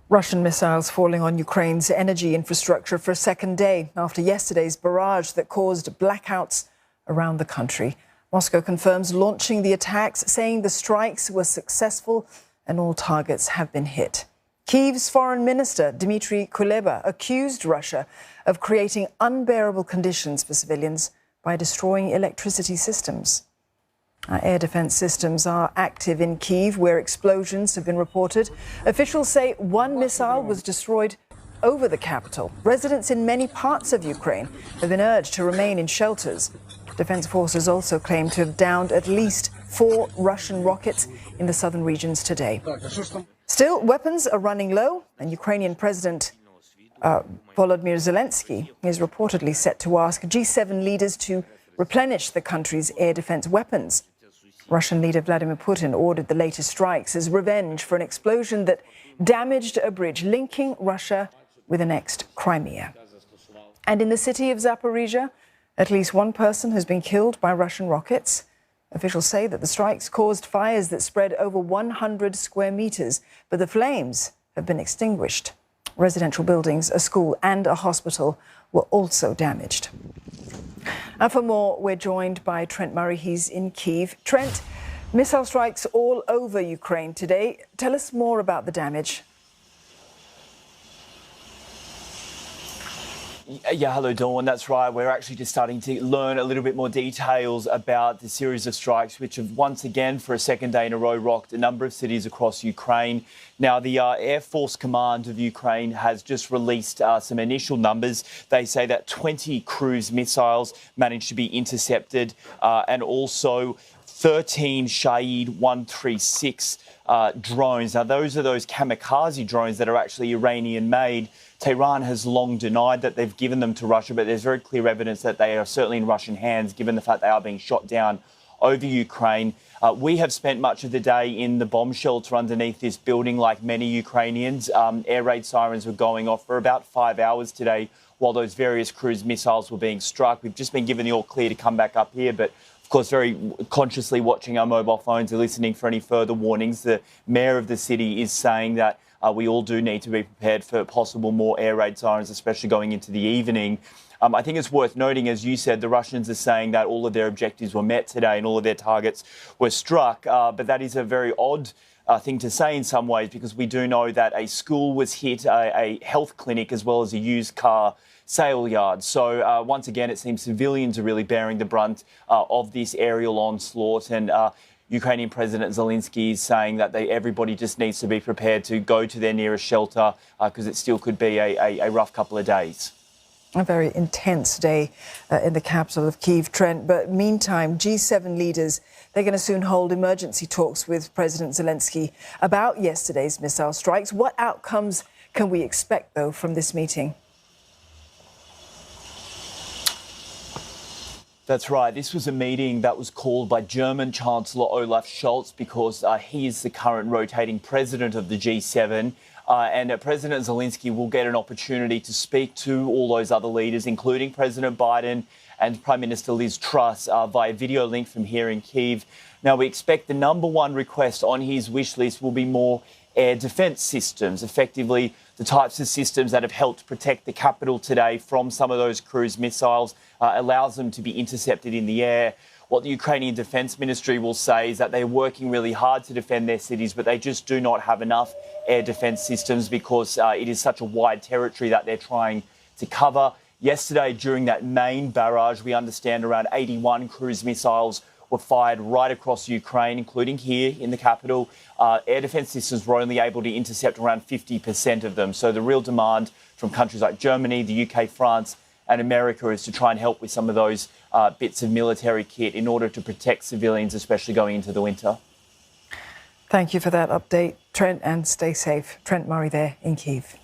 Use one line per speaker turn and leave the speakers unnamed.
Russian missiles falling on Ukraine's energy infrastructure for a second day after yesterday's barrage that caused blackouts around the country. Moscow confirms launching the attacks, saying the strikes were successful and all targets have been hit. Kyiv's foreign minister, Dmytro Kuleba, accused Russia of creating unbearable conditions for civilians by destroying electricity systems. Air defense systems are active in Kyiv, where explosions have been reported. Officials say one missile was destroyed over the capital. Residents in many parts of Ukraine have been urged to remain in shelters. Defense forces also claim to have downed at least 4 Russian rockets in the southern regions today. Still, weapons are running low, and Ukrainian President Volodymyr Zelensky is reportedly set to ask G7 leaders to replenish the country's air defense weapons. Russian leader Vladimir Putin ordered the latest strikes as revenge for an explosion that damaged a bridge linking Russia with the next Crimea. And in the city of Zaporizhia, at least one person has been killed by Russian rockets. Officials say that the strikes caused fires that spread over 100 square meters, but the flames have been extinguished. Residential buildings, a school and a hospital were also damaged. And for more, we're joined by Trent Murray. He's in Kyiv. Trent, missile strikes all over Ukraine today. Tell us more about the damage.
Yeah, hello, Dawn. That's right. We're actually just starting to learn a little bit more details about the series of strikes, which have once again, for a second day in a row, rocked a number of cities across Ukraine. Now, the Air Force Command of Ukraine has just released some initial numbers. They say that 20 cruise missiles managed to be intercepted and also 13 Shahed 136 drones. Now, those are those kamikaze drones that are actually Iranian-made. Tehran has long denied that they've given them to Russia, but there's very clear evidence that they are certainly in Russian hands, given the fact they are being shot down over Ukraine. We have spent much of the day in the bomb shelter underneath this building, like many Ukrainians. Air raid sirens were going off for about 5 hours today while those various cruise missiles were being struck. We've just been given the all clear to come back up here, but of course, very consciously watching our mobile phones and listening for any further warnings. The mayor of the city is saying that we all do need to be prepared for possible more air raid sirens, especially going into the evening. I think it's worth noting, as you said, the Russians are saying that all of their objectives were met today and all of their targets were struck. But that is a very odd thing to say in some ways, because we do know that a school was hit, a health clinic, as well as a used car sale yard. So once again, it seems civilians are really bearing the brunt of this aerial onslaught. And Ukrainian President Zelensky is saying that everybody just needs to be prepared to go to their nearest shelter because it still could be a rough couple of days.
A very intense day in the capital of Kyiv, Trent. But meantime, G7 leaders, they're going to soon hold emergency talks with President Zelensky about yesterday's missile strikes. What outcomes can we expect, though, from this meeting?
That's right. This was a meeting that was called by German Chancellor Olaf Scholz because he is the current rotating president of the G7. And President Zelensky will get an opportunity to speak to all those other leaders, including President Biden and Prime Minister Liz Truss, via video link from here in Kyiv. Now, we expect the number one request on his wish list will be more air defence systems, effectively the types of systems that have helped protect the capital today from some of those cruise missiles, allows them to be intercepted in the air. What the Ukrainian Defence Ministry will say is that they're working really hard to defend their cities, but they just do not have enough air defence systems because it is such a wide territory that they're trying to cover. Yesterday, during that main barrage, we understand around 81 cruise missiles were fired right across Ukraine, including here in the capital. Air defence systems were only able to intercept around 50% of them. So the real demand from countries like Germany, the UK, France and America is to try and help with some of those bits of military kit in order to protect civilians, especially going into the winter.
Thank you for that update, Trent, and stay safe. Trent Murray there in Kyiv.